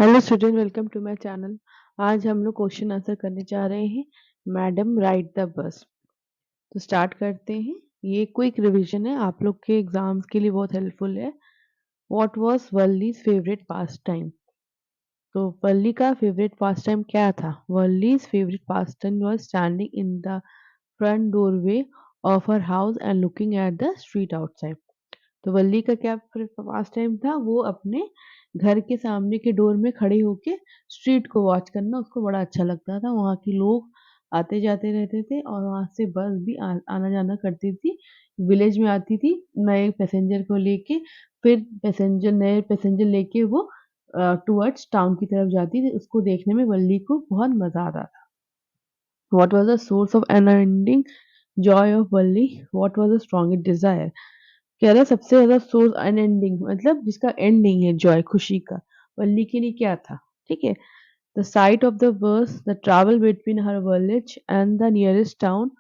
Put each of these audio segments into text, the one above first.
Hello student, welcome to my channel. आज हम लोग क्वेश्चन आंसर करने जा रहे हैं। Madam ride the bus. तो स्टार्ट करते हैं। ये क्विक रिवीजन है, आप लोग के एग्जाम्स के लिए बहुत हेल्पफुल है। What was Valli's favourite pastime? तो वल्ली का फेवरेट पास टाइम क्या था? Valli's favourite pastime was standing in the front doorway of her house and looking at the street outside. तो वल्ली का क्या पास टाइम था? वो अपने घर के सामने के डोर में खड़े होके स्ट्रीट को वॉच करना उसको बड़ा अच्छा लगता था। वहाँ के लोग आते जाते रहते थे और वहाँ से बस भी आना जाना करती थी। विलेज में आती थी नए पैसेंजर को लेके, फिर नए पैसेंजर लेके वो टुवर्ड्स टाउन की तरफ जाती थी। उसको देखने में वल्ली को बहुत मजा आता था। What was the source of unending joy of Valli? What was the strongest desire? कह रहा है सबसे ज्यादा सोर्स अनएंडिंग, मतलब जिसका एंड नहीं है, जॉय खुशी का, वल्ली के लिए क्या था? ठीक है। The site of the bus, the travel between her village and the nearest town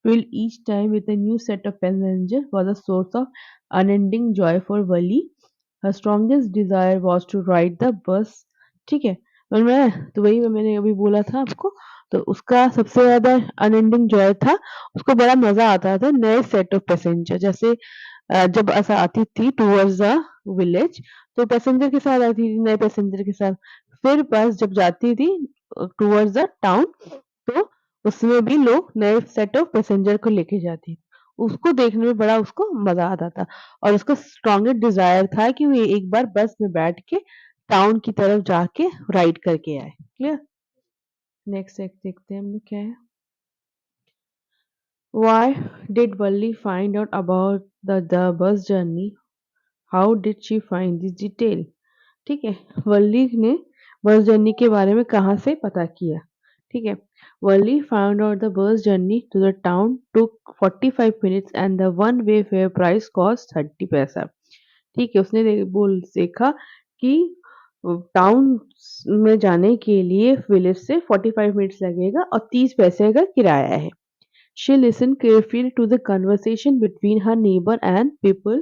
filled each time with a new set of passengers was a source of unending joy for Wali. Her strongest desire was to ride the bus. ठीक है। और वही मैंने अभी बोला था आपको। तो उसका सबसे ज्यादा अनएंडिंग जॉय था, उसको बड़ा मजा आता था नए सेट ऑफ पैसेंजर। जैसे जब ऐसा आती थी टूवर्ड्स द विलेज, तो पैसेंजर के साथ आती थी, नए पैसेंजर के साथ। फिर बस जब जाती थी टूवर्ड्स द टाउन, तो उसमें भी लोग नए सेट ऑफ पैसेंजर को लेके जाती थी। उसको देखने में बड़ा उसको मजा आता था और उसका स्ट्रॉन्गेस्ट डिजायर था कि वो एक बार बस में बैठ के टाउन की तरफ जाके राइड करके आए। क्लियर। नेक्स्ट एक देखते हैं हम लोग क्या है। Why did Valli find out about the bus journey? How did she find this detail? ठीक है। वल्ली ने बस जर्नी के बारे में कहाँ से पता किया? ठीक है। Valli found out the bus journey to the town took 45 minutes and the one way fare price cost 30 paisa. ठीक है। उसने देखा कि टाउन में जाने के लिए विलेज से 45 मिनट्स लगेगा और 30 पैसे का किराया है। She listened carefully to the conversation between her neighbor and people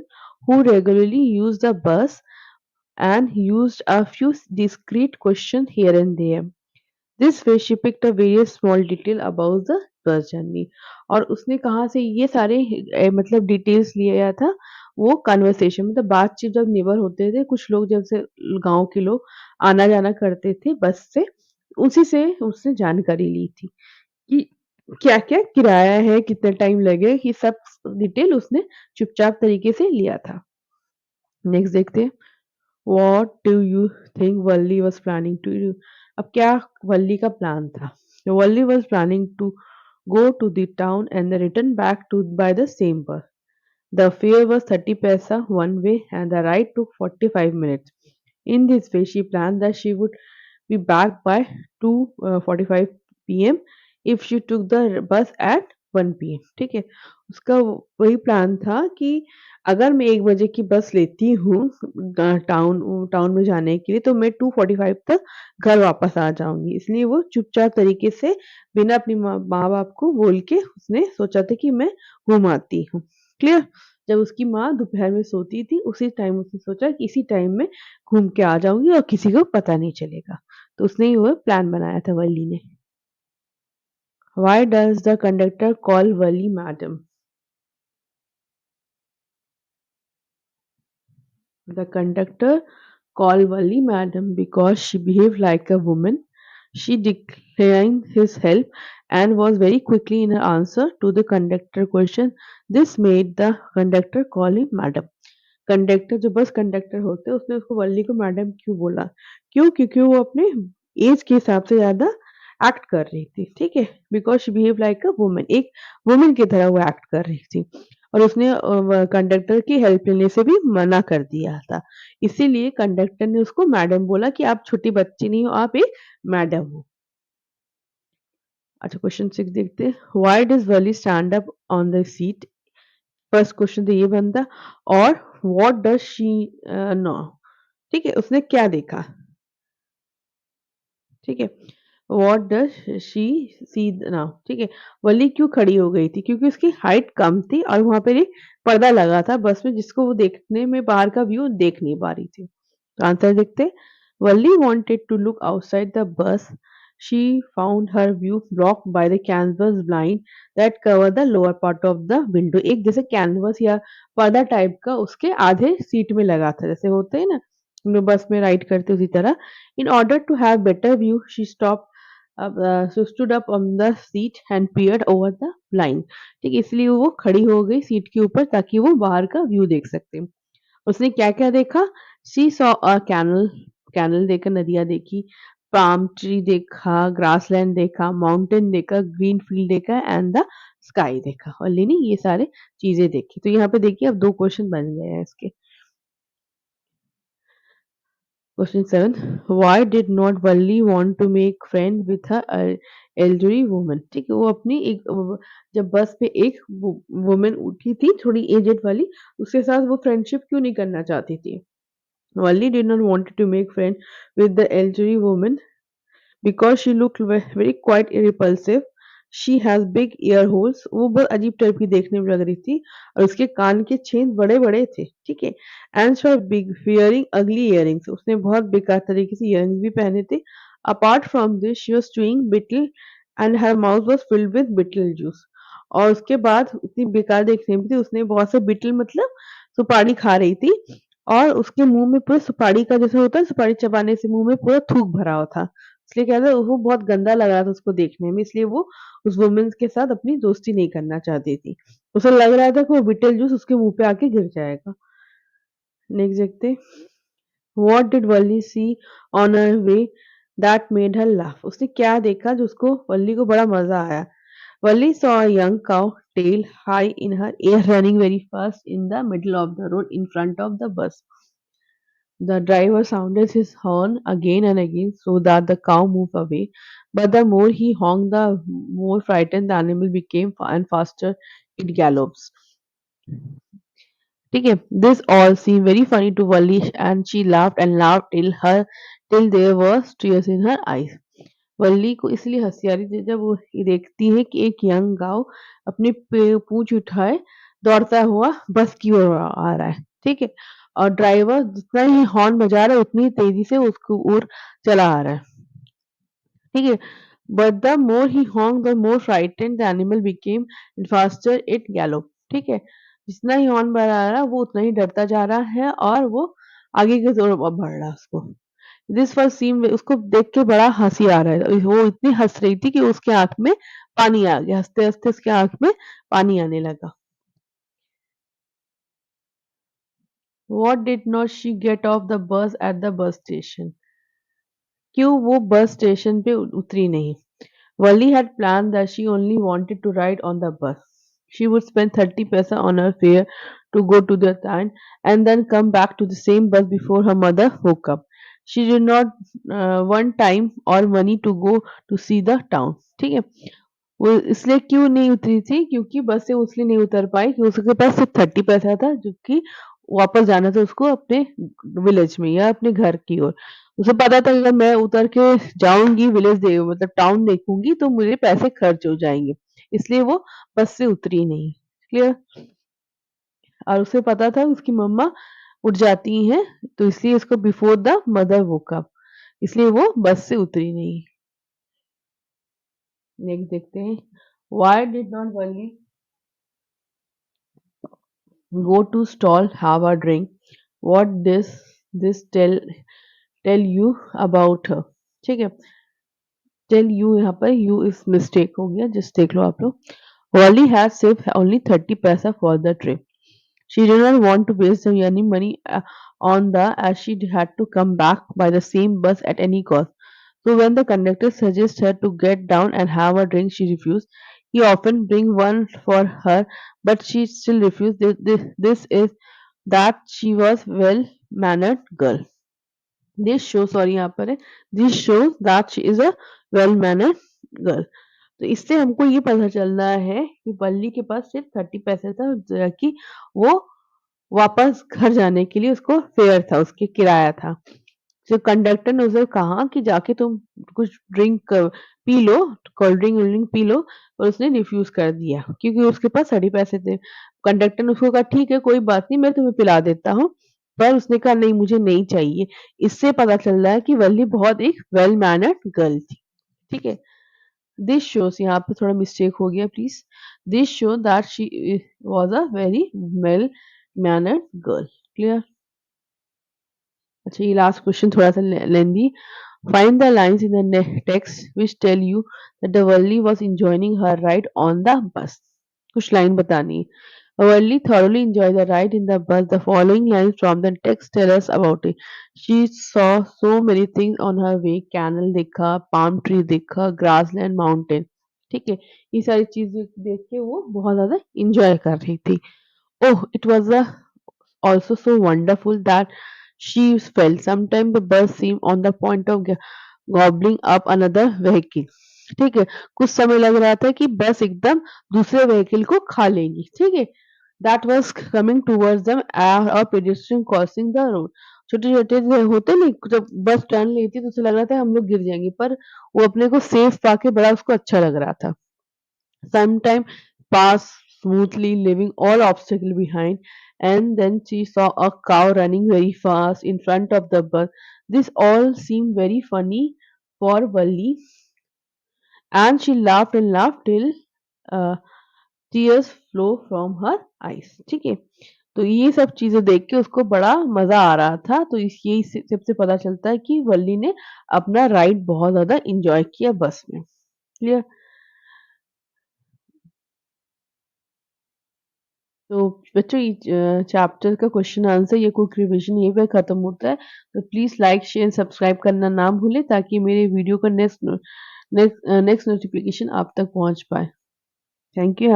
who regularly use the bus and used a few discreet questions here and there. This way she picked a very small detail about the bus journey. और उसने कहाँ से ये सारे मतलब details लिया था? वो कन्वर्सेशन, मतलब बातचीत, जब नेबर होते थे कुछ लोग, जब से गांव के लोग आना जाना करते थे बस से, उसी से उसने जानकारी ली थी कि क्या-क्या किराया है, कितना टाइम लगेगा, ये सब डिटेल उसने चुपचाप तरीके से लिया था। नेक्स्ट देखते हैं। What do you think Valli was planning to do? अब क्या वल्ली का प्लान था? Valli was planning to go to the town and then return back to by the same bus. The fare was 30 paisa one way and the ride took 45 minutes. In this way, she planned that she would be back by 2:45 p.m. if she took the bus at 1 p.m. ठीक है। उसका वही plan था कि अगर मैं 1 बजे की बस लेती हूँ टाउन टाउन में जाने के लिए, तो मैं 2:45 तक घर वापस आ जाऊंगी। इसलिए वो चुपचाप तरीके से बिना अपनी माँ बाप को बोल के उसने सोचा था कि मैं घुमाती हूँ। क्लियर। जब उसकी माँ दोपहर में सोती थी, उसी टाइम उसने सोचा कि इसी टाइम में घूम के आ जाऊंगी और किसी को पता नहीं चलेगा। तो उसने ये वो प्लान बनाया था वल्ली ने। Why does the conductor call Wali madam? The conductor called Wali madam because she behaved like a woman. She declined his help and was very quickly in her answer to the conductor question. This made the conductor call him madam. Conductor, जो bus conductor होते हैं, उसने उसको वल्ली को madam क्यों बोला? क्यों? क्योंकि वो अपने एज के हिसाब से ज्यादा एक्ट कर रही थी। ठीक है। Because she behave like a woman, एक वुमन की तरह वो एक्ट कर रही थी। और उसने कंडक्टर की हेल्प लेने से भी मना कर दिया था। इसीलिए कंडक्टर ने उसको मैडम बोला कि आप छोटी बच्ची नहीं हो, आप एक मैडम हो। अच्छा, क्वेश्चन 6 देखते हैं। Why does Wali stand up on the seat? First question तो ये बनता। और व्हाट डज शी नो? ठीक है। उसने क्या देखा? ठीक है। What does she see now? ठीक है। वली क्यों खड़ी हो गई थी? क्योंकि उसकी हाइट कम थी और वहां पर एक पर्दा लगा था बस में, जिसको वो देखने में बाहर का व्यू देख नहीं पा रही थी। तो आंसर देखते। वल्ली wanted to look outside the bus. She found her view blocked by the canvas blind that covered the lower part of the window. एक जैसे कैनवस या पर्दा टाइप का उसके आधे सीट में लगा था जैसे होते हैं ना हम लोग बस में राइड करते उसी तरह. In order to have better view, she stood up on the seat and peered over the blind. ठीक है इसलिए वो खड़ी हो गई सीट के ऊपर ताकि वो बाहर का व्यू देख सकते. उसने क्या-क्या देखा? She saw a canal canal देखा, नदियाँ देखी, पाम ट्री देखा, ग्रासलैंड देखा, माउंटेन देखा, ग्रीन फील्ड देखा एंड द स्काई देखा. और ने ये सारे चीज़ें देखी. तो यहाँ पे देखिए अब 2 क्वेश्चन बन गए हैं इसके. Question 7 why did not Valli want to make friend with a elderly woman. ठीक है वो अपनी एक जब बस पे एक वुमन उठी थी थोड़ी एजेड वाली उसके साथ वो फ्रेंडशिप क्यों नहीं करना चाहती थी. Wally did not want to make friends with the elderly woman because she looked very quite repulsive. She has big ear holes. वो बहुत अजीब टाइप की देखने में लग रही थी और उसके कान के छेद बड़े-बड़े थे, ठीक है? And she was big wearing ugly earrings. उसने बहुत बेकार तरीके से इयररिंग्स भी पहने थे. Apart from this, she was chewing betel and her mouth was filled with betel juice. और उसके बाद इतनी बेकार देखने में थी उसने बहुत से betel मतलब सुपारी खा रही थी और उसके मुँह में पूरा सुपारी का जैसे होता है सुपारी चबाने से मुँह में पूरा थूक भरा हुआ था। इसलिए क्या था वो बहुत गंदा लग रहा था उसको देखने में इसलिए वो उस वुमन के साथ अपनी दोस्ती नहीं करना चाहती थी। उसे लग रहा था कि वो बीटल जूस उसके मुँह पे आके गिर जाएगा। नेक्स्ट देखते हैं। What did Valli see on her way that made her laugh? उसने क्या देखा जो उसको वल्ली को बड़ा मज़ा आया? Wally saw a young cow, tail high in her ear, running very fast in the middle of the road in front of the bus. The driver sounded his horn again and again so that the cow moved away, but the more he honked, the more frightened the animal became, and faster it gallops. ठीक है? This all seemed very funny to Wally, and she laughed and laughed till there was tears in her eyes. वल्ली को इसलिए हँसी आ रही थी जब वो ये देखती है कि एक यंग गाँव अपनी पूँछ उठाए दौड़ता हुआ बस की ओर आ रहा है, ठीक है? और ड्राइवर जितना ही हॉर्न बजा रहा है उतनी ही तेज़ी से उसकी ओर चला आ रहा है, ठीक है? But the more he honked, the more frightened the animal became and faster it galloped. ठीक है? जितना ही हॉर्न बजा रहा है वो उतना ही डरता जा रहा है और वो आगे की तरफ बढ़ रहा है उसको। दिस फर्स्ट सीन उसको देख के बड़ा हँसी आ रहा है। वो इतनी हँस रही थी कि उसके आँख में पानी आ गया। हँसते-हँसते उसके आँख में पानी आने लगा। What did not she get off the bus at the bus station? क्यों वो बस स्टेशन पे उतरी नहीं? Wally had planned that she only wanted to ride on the bus. She would spend 30 paisa on her fare to go to the town and then come back to the same bus before her mother woke up. She did not want time or money to go to see the town. ठीक है? वो इसलिए क्यों नहीं उतरी थी? क्योंकि बस से वो इसलिए नहीं उतर पाई कि उसके पास सिर्फ 30 पैसा था जो कि वापस जाना था उसको अपने विलेज में या अपने घर की ओर। उसे पता था अगर मैं उतर के जाऊँगी विलेज दे मतलब टाउन देखूँगी तो मेरे पैसे खर्च हो जाएँगे। इसलिए वो बस से उतरी नहीं। क्लियर? और उसे पता था उसकी मम्मा उठ जाती हैं तो इसलिए उसको before the mother woke up इसलिए वो बस से उतरी नहीं। नेक्स्ट देखते हैं। Why did not Valli go to stall, have a drink. What does this tell you about her? ठीक है? Tell you यहाँ पर you is mistake हो गया just देख लो आप लोग. Wally had saved only 30 paisa for the trip. She did not want to waste any money on the as she had to come back by the same bus at any cost. So when the conductor suggested her to get down and have a drink, she refused. He often bring one for her, but she still refused. This is that she was well-mannered girl. This shows sorry यहाँ पर है this shows that she is a well-mannered girl. तो इससे हमको ये पता चल रहा है कि बल्ली के पास सिर्फ 30 पैसे था जबकि वो वापस घर जाने के लिए उसको फेयर था उसके किराया था। जो कंडक्टर ने उसे कहा कि जाके तुम कुछ drink P low, cold drink वोल्ड ड्रिंक पी लो और उसने रिफ्यूज़ कर दिया क्योंकि उसके पास 30 पैसे थे। कंडक्टर ने उसको कहा ठीक है कोई बात नहीं मैं तुम्हें पिला देता हूँ। पर उसने कहा नहीं मुझे नहीं चाहिए। इससे पता चल रहा है कि वल्ली बहुत एक वेल मैनर्ड गर्ल थी। ठीक है? दिस शोज़ यहाँ पे थोड़ा मिस्टेक हो गया please. This show that she was a very well mannered girl. Clear? अच्छा ये लास्ट क्वेश्चन थोड़ा-सा lengthy Find the lines in the text which tell you that the Valli was enjoying her ride on the bus. कुछ line बतानी है। Valli thoroughly enjoyed the ride in the bus. The following lines from the text tell us about it. She saw so many things on her way. Canal देखा, palm tree देखा, grassland, mountain. ठीक है, ये सारी चीजें देख के वो बहुत ज्यादा enjoy कर रही थी। Oh, it was also so wonderful that she felt. Sometimes the bus seemed on the point of gobbling up another vehicle. ठीक है, कुछ समय लग रहा था कि बस एकदम दूसरे व्हीकल को खा लेगी। ठीक है, that was coming towards them और पेडेस्ट्रियन क्रॉसिंग द रोड। छोटे-छोटे जो होते नहीं जब बस टर्न लेती तो उसे लग रहा था हम लोग गिर जाएंगे पर वो अपने को सेफ पाके बड़ा उसको अच्छा लग रहा था। Sometime passed smoothly, leaving all obstacle behind, and then she saw a cow running very fast in front of the bus. This all seemed very funny for Valli, and she laughed till uh, tears flow from her eyes. ठीक है, तो ये सब चीजें देख के उसको बड़ा मजा आ रहा था। तो इस यही सबसे पता चलता है कि वल्ली ने अपना राइड बहुत ज्यादा एंजॉय किया बस में। क्लियर? तो बच्चों ये चैप्टर का क्वेश्चन आंसर या क्विक रिवीजन यहीं पे खत्म होता है। तो प्लीज़ लाइक, शेयर, सब्सक्राइब करना ना भूलें ताकि मेरे वीडियो का नेक्स्ट नेक्स्ट नोटिफिकेशन आप तक पहुँच पाए। Thank you.